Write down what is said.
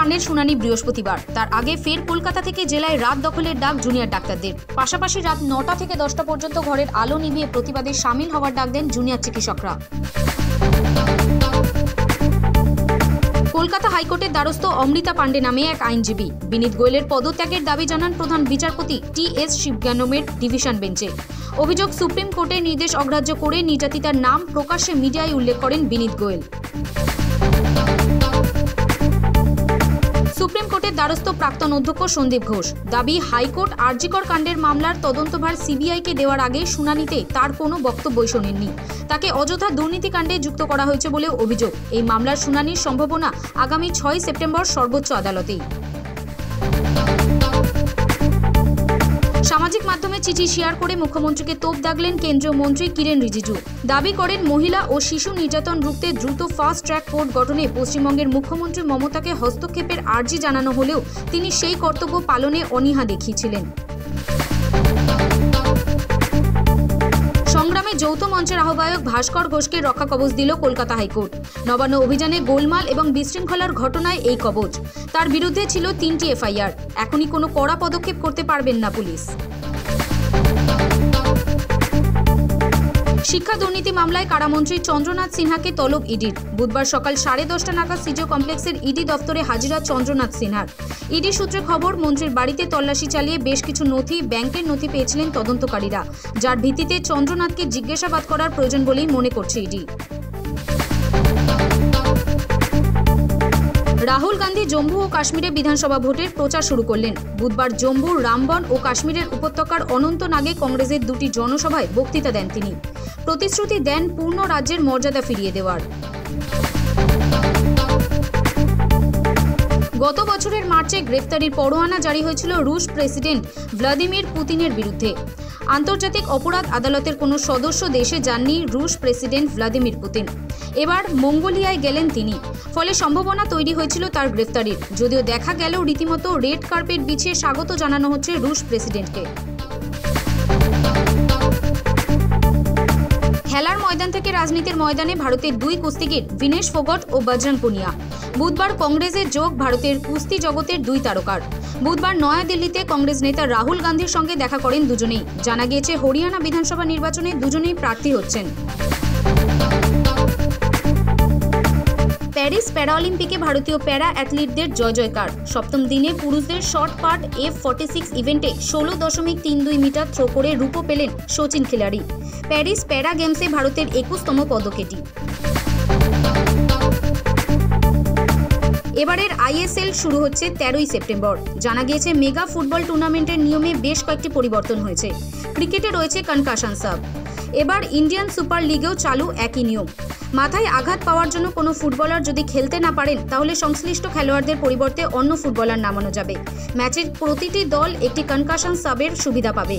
মামলার শুনানি বৃহস্পতিবার। তার আগে ফের কলকাতা থেকে জেলায় রাত দখলের ডাক জুনিয়র ডাক্তারদের। পাশাপাশি রাত 9টা থেকে 10টা পর্যন্ত ঘরের আলো নিভিয়ে প্রতিবাদে সামিল হওয়ার ডাক দেন জুনিয়র চিকিৎসকরা। কলকাতা হাইকোর্টের দ্বারস্থ অমৃতা পাণ্ডে নামে এক আইনজীবী বিনীত গোয়েলের পদত্যাগের দাবি জানান প্রধান বিচারপতি টি.এস. শিবজ্ঞানমের ডিভিশন বেঞ্চে। অভিযোগ, সুপ্রিম কোর্টের নির্দেশ অগ্রাহ্য করে নির্যাতিতার নাম প্রকাশ্যে মিডিয়ায় উল্লেখ করেন বিনীত গোয়েল। সুপ্রিম কোর্টের দ্বারস্থ প্রাক্তন অধ্যক্ষ সন্দীপ ঘোষ দাবি, হাইকোর্ট আরজিকর কাণ্ডের মামলার তদন্তভার সিবিআইকে দেওয়ার আগে শুনানিতে তার কোনো বক্তব্যই শোনেননি। তাকে অযথা দুর্নীতিকাণ্ডে যুক্ত করা হয়েছে বলেও অভিযোগ। এই মামলার শুনানির সম্ভাবনা আগামী 6 সেপ্টেম্বর সর্বোচ্চ আদালতেই। সামাজিক মাধ্যমে চিঠি শেয়ার করে মুখ্যমন্ত্রীকে তোপ দাগলেন কেন্দ্রীয় মন্ত্রী কিরেন রিজিজু। দাবি করেন, মহিলা ও শিশু নির্যাতন রুখতে দ্রুত ফাস্ট ট্র্যাক কোর্ট গঠনে পশ্চিমবঙ্গের মুখ্যমন্ত্রী মমতাকে হস্তক্ষেপের আর্জি জানানো হলেও তিনি সেই কর্তব্য পালনে অনীহা দেখিয়েছিলেন। সংগ্রামে যৌথ মঞ্চের আহ্বায়ক ভাস্কর ঘোষকে রক্ষা কবচ দিল কলকাতা হাইকোর্ট। নবান্ন অভিযানে গোলমাল এবং বিশৃঙ্খলার ঘটনায় এই কবচ। তার বিরুদ্ধে ছিল 3টি এফআইআর। এখনই কোনো কড়া পদক্ষেপ করতে পারবেন না পুলিশ। শিক্ষা দুর্নীতি মামলায় কারামন্ত্রী চন্দ্রনাথ সিনহাকে তলব ইডির। বুধবার সকাল 10:30 নাগাদ সিজো কমপ্লেক্সের ইডি দফতরে হাজিরা চন্দ্রনাথ সিনহার। ইডি সূত্রে খবর, মন্ত্রীর বাড়িতে তল্লাশি চালিয়ে বেশ কিছু নথি, ব্যাংকের নথি পেয়েছিলেন তদন্তকারীরা, যার ভিত্তিতে চন্দ্রনাথকে জিজ্ঞাসাবাদ করার প্রয়োজন বলেই মনে করছে ইডি। রাহুল গান্ধী জম্মু ও কাশ্মীরে বিধানসভা ভোটের প্রচার শুরু করলেন। বুধবার জম্মুর রামবন ও কাশ্মীরের উপত্যকার অনন্তনাগে কংগ্রেসের 2টি জনসভায় বক্তৃতা দেন তিনি। প্রতিশ্রুতি দেন পূর্ণ রাজ্যের মর্যাদা ফিরিয়ে দেওয়ার। গত বছরের মার্চে গ্রেফতারির পরোয়ানা জারি হয়েছিল রুশ প্রেসিডেন্ট ভ্লাদিমির পুতিনের বিরুদ্ধে। আন্তর্জাতিক অপরাধ আদালতের কোনো সদস্য দেশে যাননি রুশ প্রেসিডেন্ট ভ্লাদিমির পুতিন। এবার মঙ্গোলিয়ায় গেলেন তিনি। ফলে সম্ভাবনা তৈরি হয়েছিল তার গ্রেফতারির, যদিও দেখা গেল রীতিমতো রেড কার্পেট বিছিয়ে স্বাগত জানানো হচ্ছে রুশ প্রেসিডেন্টকে। খেলার ময়দান থেকে রাজনীতির ময়দানে ভারতের 2 কুস্তিগির ভিনেশ ফোগট ও বজরং পুনিয়া। বুধবার কংগ্রেসে যোগ ভারতের কুস্তি জগতের 2 তারকার। বুধবার নয়াদিল্লিতে কংগ্রেস নেতা রাহুল গান্ধীর সঙ্গে দেখা করেন দুজনেই। জানা গিয়েছে, হরিয়ানা বিধানসভা নির্বাচনে দুজনেই প্রার্থী হচ্ছেন। প্যারিস প্যারাঅলিম্পিকে ভারতীয় প্যারা অ্যাথলিটদের জয় জয়কার। সপ্তম দিনে পুরুষদের শর্ট পাট F46 ইভেন্টে 16.32 মিটার থ্রো করে রূপো পেলেন সচিন খিলাড়ি। প্যারিস প্যারা গেমসে ভারতের 21তম পদক এটি। এবারের ISL শুরু হচ্ছে 13ই সেপ্টেম্বর। জানা গিয়েছে, মেগা ফুটবল টুর্নামেন্টের নিয়মে বেশ কয়েকটি পরিবর্তন হয়েছে। ক্রিকেটে রয়েছে কনকাশন সাব। এবার ইন্ডিয়ান সুপার লিগেও চালু একই নিয়ম। মাথায় আঘাত পাওয়ার জন্য কোনো ফুটবলার যদি খেলতে না পারেন, তাহলে সংশ্লিষ্ট খেলোয়াড়দের পরিবর্তে অন্য ফুটবলার নামানো যাবে। ম্যাচের প্রতিটি দল একটি কনকাশন সাবের সুবিধা পাবে।